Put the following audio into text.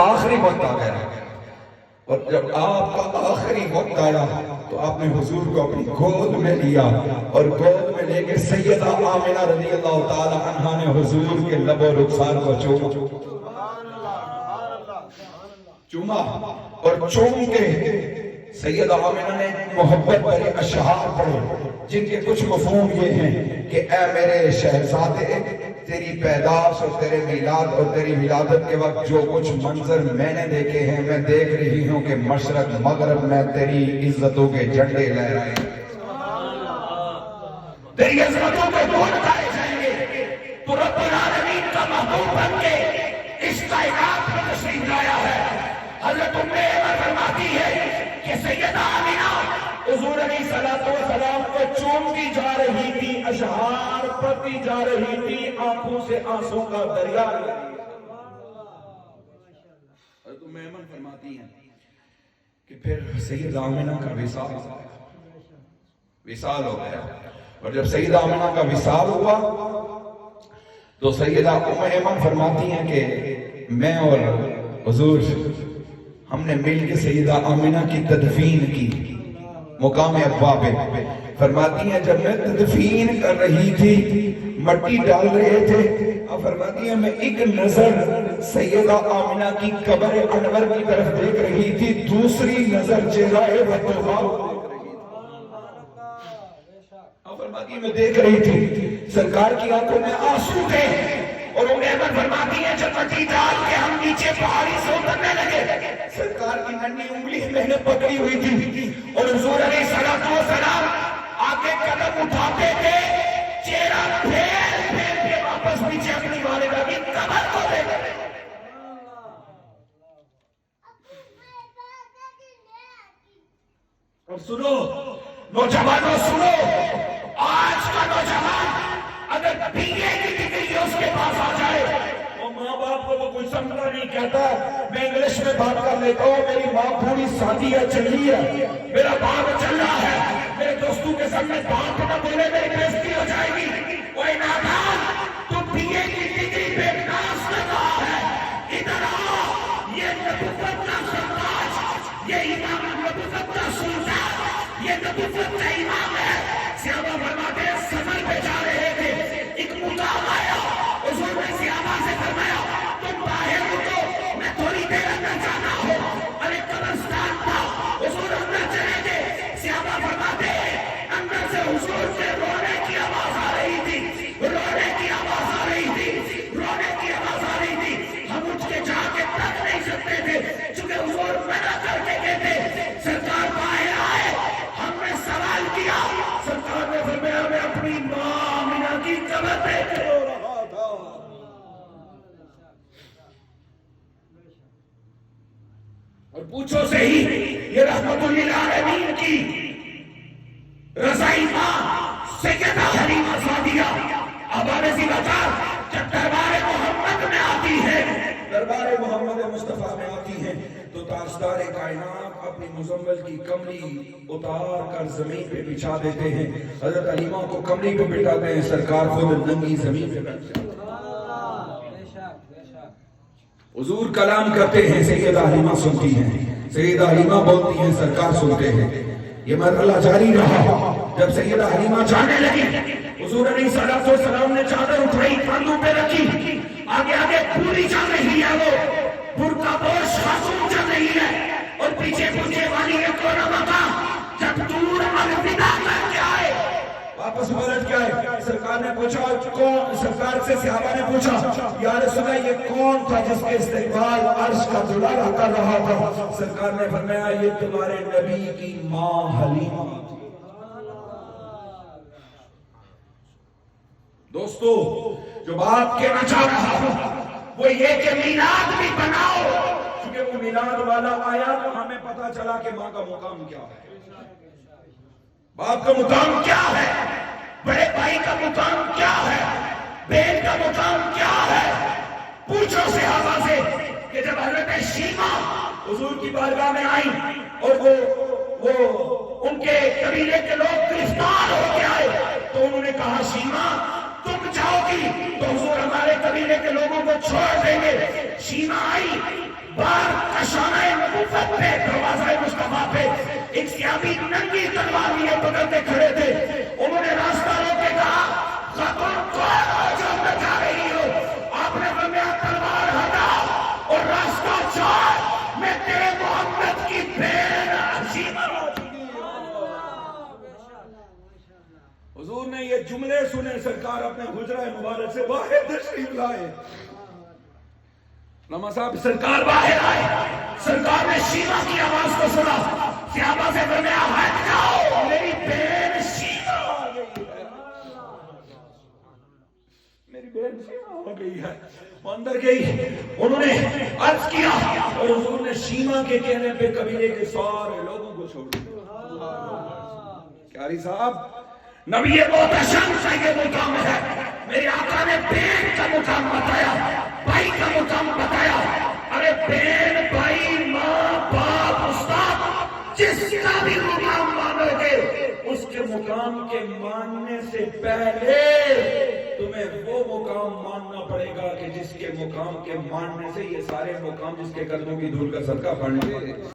آخری وقت آ گیا، اور جب آپ کا آخری وقت آیا تو آپ نے حضور کو اپنی گود میں لیا، اور گود میں لے کے سیدہ آمنہ رضی اللہ تعالی عنہا نے حضور کے لب و رخسار کو چوما، اور چوم کے سیدہ آمنہ نے محبت بھرے اشعار پڑھے جن کے کچھ مفہوم یہ ہیں کہ اے میرے شہزادے، تیری پیدائش اور تیرے میلاد اور تیری ولادت کے وقت جو کچھ منظر میں نے دیکھے ہیں، میں دیکھ رہی ہوں کہ مشرق مغرب میں تیری عزتوں کے جھنڈے لہرائیں، تیری عظمتوں کے دور اٹھائے جائیں گے، تو رب العالمین کا محبوب بن کے اس کائنات میں تشریف لایا ہے۔ حضرت ام ایمن فرماتی ہے کہ سیدہ آمنہ حضور علیہ السلام کو چومتی جا رہی تھی، اشعار پڑھتی جا رہی تھی، آنکھوں سے آنسوں کا دریا لگ رہا۔ حضرت ام ایمن فرماتی ہیں کہ پھر سیدہ آمنہ کا وصال ہو گیا، اور جب سیدہ آمنہ کا وصال ہوا تو سیدہ ام ایمن فرماتی ہیں کہ میں اور حضور ہم نے مل کے سیدہ آمنہ کی تدفین کی مقام ابوا پہ۔ فرماتی ہیں جب میں تدفین کر رہی تھی، مٹی ڈال رہے تھے، اب فرماتی ہیں میں ایک نظر سیدہ آمنہ کی قبر انور کی طرف دیکھ رہی تھی، دوسری نظر چہرہ بطوفا فرماتی ہے میں دیکھ رہی تھی، سرکار کی آنکھوں میں آنسو تھے، اور ام ایمن فرماتی ہے جب مٹی ڈال کے ہم نیچے پہاڑی سے اترنے لگے، سرکار کی ننھی انگلی میں نے پکڑی ہوئی تھی، اور حضور علیہ السلام آگے قدم اٹھاتے تھے، چہرہ پھیر پھیر کے واپس نیچے اپنی والدہ کی قبر کو دیکھ رہے۔ اور سنو نوجوانوں، سنو، آج کا نوجوان اگر BA کی ڈگری اس کے پاس آ جائے، وہ ماں باپ کو تو کوئی سمجھا نہیں کہتا، میں انگلش میں بات کر لیتا ہوں، میری ماں پوری شادی ہے چل رہی ہے، میرا باپ چل رہا ہے، میرے دوستوں کے سامنے باپ نہ بولے میری بےزتی ہو جائے گی، اوے نادان، تو BA کی ڈگری پہ ناز کر رہا ہے، ادھر آ، یہ نبوت کا سرتاج، یہ امام نبوت کا سلطان، یہ نبوت کا امام ہے۔ صحابہ فرماتے ہیں سفر پہ جا رہے تھے، ایک مقام آیا، حضور نے صحابہ سے فرمایا تم باہر رکو، میں تھوڑی دیر اندر جانا ہوں، اور ایک قبرستان تھا، حضور اندر چلے گئے، صحابہ فرماتے ہیں اندر سے حضور سے رونے کی آواز آ رہی تھی، رونے کی آواز آ رہی تھی، رونے کی آواز آ رہی تھی، ہم اٹھ کے جا کے تک نہیں سکتے تھے، چونکہ حضور منع کر کے کہتے سرکار باہر آئے، ہم نے سوال کیا، سرکار نے فرمایا میں اپنی ماں آمنہ کی قبر دیکھ کے رو رہا تھا۔ اور پوچھو صحیح، یہ رحمت للعالمین کی رضائی ماں سیدہ حلیمہ سعدیہ آباد بازار جب دربار محمد میں آتی ہے، دربار محمد مصطفیٰ میں آتی ہیں، تو تاجدار کائنات اپنی مزمل کی کملی اتار کر زمین پہ بچھا دیتے ہیں، حضرت حلیمہ کو کملی پہ بٹھاتے ہیں، سرکار خود ننگی زمین پہ بیٹھتے ہیں، حضور کلام کرتے ہیں، سیدہ حلیمہ سنتی ہیں، سیدہ حلیمہ بولتی ہیں، سرکار سنتے ہیں۔ یہ مرحلہ جاری رہا، جب سیدہ حلیمہ جانے لگی، حضور علیہ السلام نے چادر اٹھائی، کندھوں پہ رکھی، آگے آگے پوری چل رہی ہے، وہ برقع پوش خاتون چل رہی ہے، اور پیچھے پوچھے والی ایک اور مقام جب دور الوداع کر کے آئے، واپس پلٹ کے آئے، سرکار نے پوچھا کون، سرکار سے صحابہ نے پوچھا یا رسول اللہ یہ کون تھا جس کے استقبال عرش کا دلالہ کر رہا تھا؟ سرکار نے فرمایا یہ تمہارے نبی کی ماں حلیمہ تھی۔ دوستو جو بات کہنا چاہ رہا ہوں وہ یہ کہ میلاد بھی بناؤ، کیونکہ وہ میلاد والا آیا تو ہمیں پتا چلا کہ ماں کا مقام کیا ہے، باپ کا مقام کیا ہے، بڑے بھائی کا مقام کیا ہے، بہن کا مقام کیا ہے۔ پوچھو صحابہ سے کہ جب حضرت شیمہ حضور کی بارگاہ میں آئی اور وہ ان کے قبیلے کے لوگ گرفتار ہو کے آئے تو انہوں نے کہا شیمہ تم جاؤ گی تو حضور ہمارے قبیلے کے لوگوں کو چھوڑ دیں گے۔ شیمہ آئی، بار کشانہ نبوت پہ دروازہ مصطفیٰ پہ ایک صحابی ننگی تلوار لیے پکڑتے کھڑے تھے. انہوں نے راستہ روک کے کہا خاتون کون ہو جو میں جا رہی ہو؟ آپ نے فرمایا تلوار ہٹا اور راستہ چھوڑ، میں تیرے محمد کی بہن حشیمہ ہو چکی ہوں. حضور نے یہ جملے سنے، سرکار اپنے حجرہ مبارک سے باہر تشریف لائے. لما صاحب سرکار باہر آئے، سرکار نے شیمہ کی آواز کو سنا، صحابہ سے فرمایا ہٹ جاؤ، میری بہن شیمہ آ گئی ہے، میری بہن شیمہ آ گئی ہے. وہ اندر گئی، انہوں نے عرض کیا اور حضور نے شیمہ کے کہنے پہ قبیلے کے سارے لوگوں کو چھوڑ دیا. قاری صاحب نبی محتشم کا یہ مقام ہے. میرے آقا نے بہن کا مقام بتایا، بھائی کا مقام بتایا. ارے بہن، بھائی، ماں، باپ، استاد، جس کا بھی مقام مانو گے اس کے مقام کے ماننے سے پہلے تمہیں وہ مقام ماننا پڑے گا کہ جس کے مقام کے ماننے سے یہ سارے مقام جس کے قدموں کی دھول کا صدقہ پڑھنے